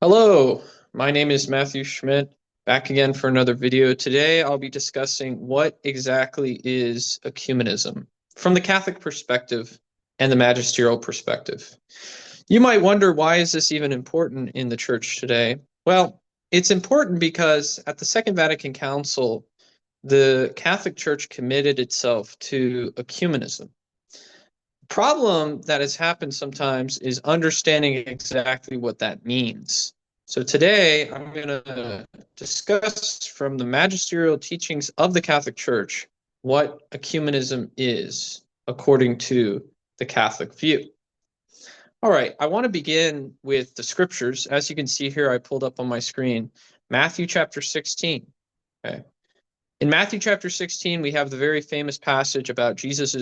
Hello, my name is Matthew Schmidt, back again for another video. Today I'll be discussing what exactly is ecumenism from the Catholic perspective and the magisterial perspective. You might wonder, why is this even important in the church today? Well, it's important because at the Second Vatican Council, the Catholic Church committed itself to ecumenism. The problem that has happened sometimes is understanding exactly what that means. So today I'm going to discuss from the magisterial teachings of the Catholic Church what ecumenism is according to the Catholic view. All right, I want to begin with the scriptures. As you can see here, I pulled up on my screen Matthew chapter 16. Okay. In Matthew chapter 16, we have the very famous passage about Jesus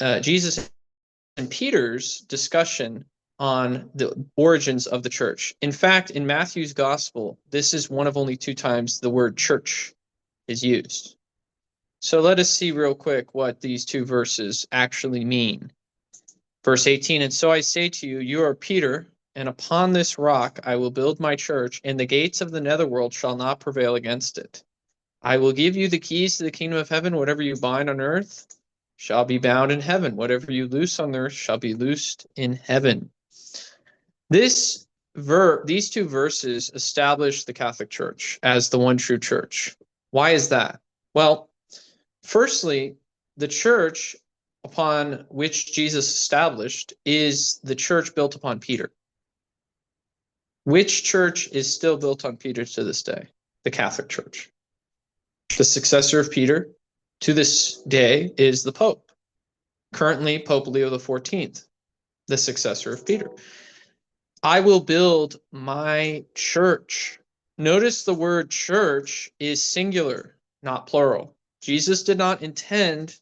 and Peter's discussion on the origins of the church. In fact, in Matthew's gospel, this is one of only two times the word church is used. So let us see real quick what these two verses actually mean. Verse 18, and so I say to you, you are Peter, and upon this rock I will build my church, and the gates of the netherworld shall not prevail against it. I will give you the keys to the kingdom of heaven. Whatever you bind on earth shall be bound in heaven. Whatever you loose on earth shall be loosed in heaven. These two verses establish the Catholic Church as the one true church. Why is that? Well, firstly, the church upon which Jesus established is the church built upon Peter. Which church is still built on Peter to this day? The Catholic Church. The successor of Peter to this day is the Pope. Currently, Pope Leo XIV, the successor of Peter. I will build my church. Notice the word church is singular, not plural. Jesus did not intend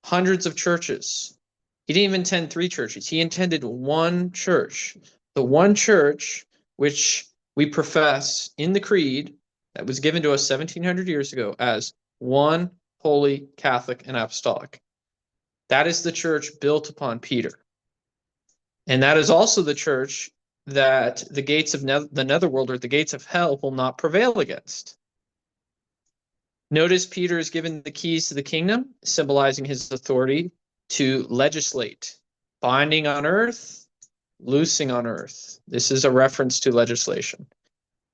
hundreds of churches. He didn't even intend 3 churches. He intended one church. The one church which we profess in the creed that was given to us 1700 years ago as one holy, Catholic, and apostolic. That is the church built upon Peter. And that is also the church that the gates of the netherworld, or the gates of hell, will not prevail against. Notice Peter is given the keys to the kingdom, symbolizing his authority to legislate, binding on earth, loosing on earth. This is a reference to legislation.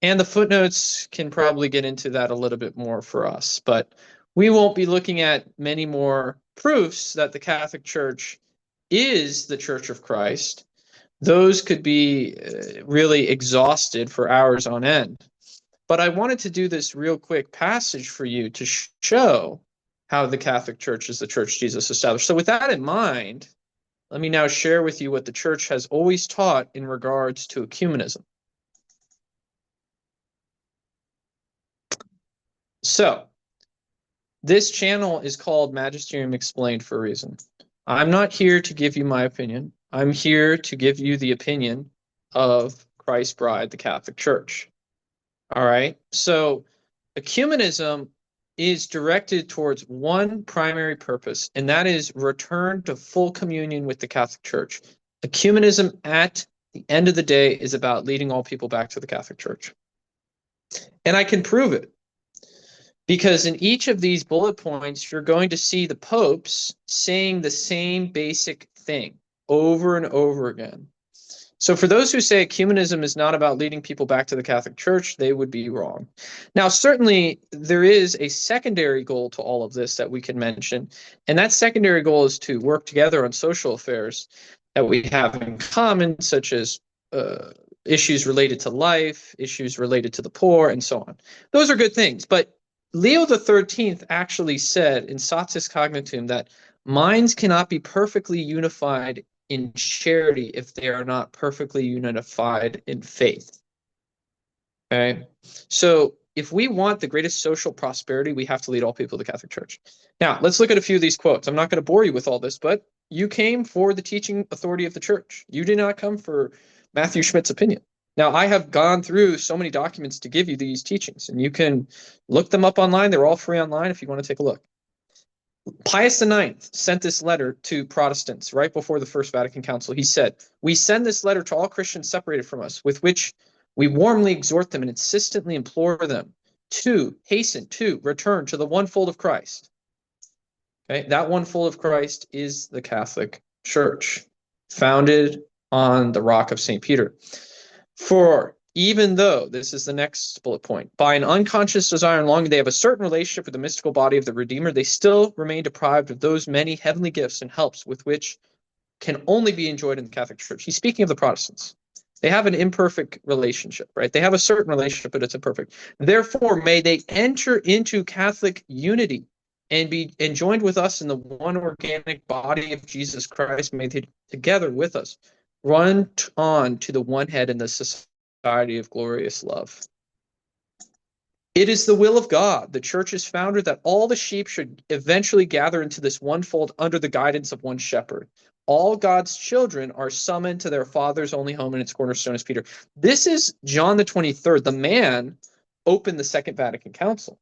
And the footnotes can probably get into that a little bit more for us, but we won't be looking at many more proofs that the Catholic Church is the Church of Christ. Those could be really exhausted for hours on end. But I wanted to do this real quick passage for you to show how the Catholic Church is the church Jesus established. So with that in mind, let me now share with you what the church has always taught in regards to ecumenism. So this channel is called Magisterium Explained for a reason. I'm not here to give you my opinion. I'm here to give you the opinion of Christ's bride, the Catholic Church. All right. So ecumenism is directed towards one primary purpose, and that is return to full communion with the Catholic Church. Ecumenism at the end of the day is about leading all people back to the Catholic Church. And I can prove it, because in each of these bullet points, you're going to see the popes saying the same basic thing over and over again. So for those who say ecumenism is not about leading people back to the Catholic Church, they would be wrong. Now, certainly there is a secondary goal to all of this that we can mention, and that secondary goal is to work together on social affairs that we have in common, such as issues related to life, issues related to the poor, and so on. Those are good things, but Leo XIII actually said in Satis Cognitum that minds cannot be perfectly unified in charity if they are not perfectly unified in faith. Okay, so if we want the greatest social prosperity, we have to lead all people to the Catholic Church. Now, let's look at a few of these quotes. I'm not going to bore you with all this, but you came for the teaching authority of the church. You did not come for Matthew Schmidt's opinion. Now, I have gone through so many documents to give you these teachings, and you can look them up online. They're all free online if you want to take a look. Pius IX sent this letter to Protestants right before the First Vatican Council. He said, "We send this letter to all Christians separated from us, with which we warmly exhort them and insistently implore them to hasten to return to the one fold of Christ." Okay, that one fold of Christ is the Catholic Church, founded on the rock of St. Peter. For even though, this is the next bullet point, by an unconscious desire and longing, they have a certain relationship with the mystical body of the Redeemer, they still remain deprived of those many heavenly gifts and helps with which can only be enjoyed in the Catholic Church. He's speaking of the Protestants. They have an imperfect relationship, right? They have a certain relationship, but it's imperfect. Therefore, may they enter into Catholic unity and be joined with us in the one organic body of Jesus Christ. May they together with us run on to the one head in the society of glorious love. It is the will of God, the church's founder, that all the sheep should eventually gather into this one fold under the guidance of one shepherd. All God's children are summoned to their Father's only home, and its cornerstone is Peter. This is John the 23rd. The man opened the Second Vatican Council.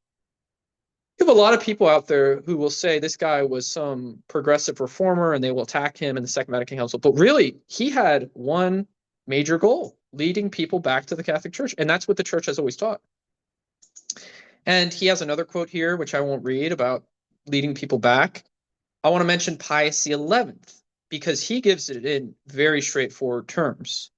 You have a lot of people out there who will say this guy was some progressive reformer and they will attack him in the Second Vatican Council. But really, he had one major goal, leading people back to the Catholic Church. And that's what the church has always taught. And he has another quote here, which I won't read, about leading people back. I want to mention Pius XI, because he gives it in very straightforward terms.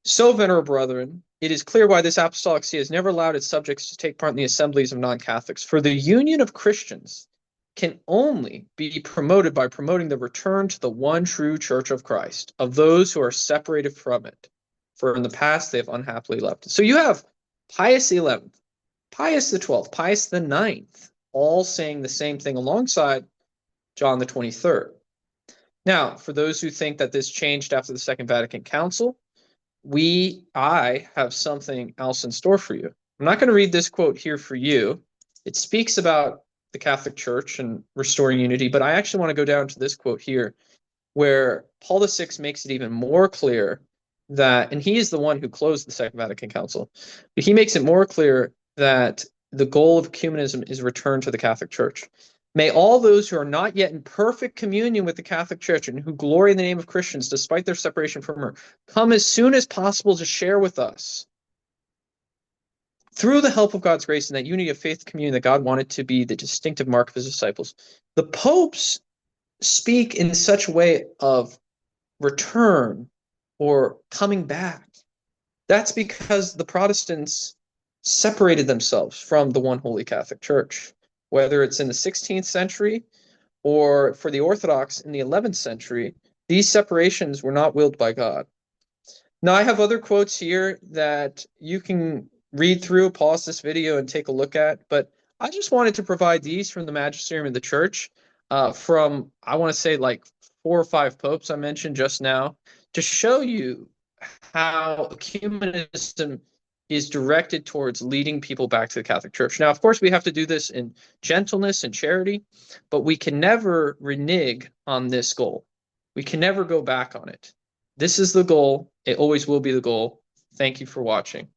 "So, venerable brethren, it is clear why this apostolic see has never allowed its subjects to take part in the assemblies of non-Catholics. For the union of Christians can only be promoted by promoting the return to the one true Church of Christ, of those who are separated from it. For in the past they have unhappily left it." So you have Pius XI, Pius XII, Pius IX, all saying the same thing alongside John the 23rd. Now, for those who think that this changed after the Second Vatican Council, I have something else in store for you. I'm not going to read this quote here for you. It speaks about the Catholic Church and restoring unity, but I actually want to go down to this quote here, where Paul VI makes it even more clear that, and he is the one who closed the Second Vatican Council, but he makes it more clear that the goal of ecumenism is return to the Catholic Church. "May all those who are not yet in perfect communion with the Catholic Church and who glory in the name of Christians despite their separation from her come as soon as possible to share with us, through the help of God's grace, in that unity of faith communion that God wanted to be the distinctive mark of his disciples." The popes speak in such a way of return or coming back. That's because the Protestants separated themselves from the one holy Catholic Church, whether it's in the 16th century or for the Orthodox in the 11th century. These separations were not willed by God. Now, I have other quotes here that you can read through, pause this video, and take a look at, but I just wanted to provide these from the Magisterium of the Church, from, I want to say, like 4 or 5 popes I mentioned just now, to show you how ecumenism is directed towards leading people back to the Catholic Church. Now, of course, we have to do this in gentleness and charity, but we can never renege on this goal. We can never go back on it. This is the goal. It always will be the goal. Thank you for watching.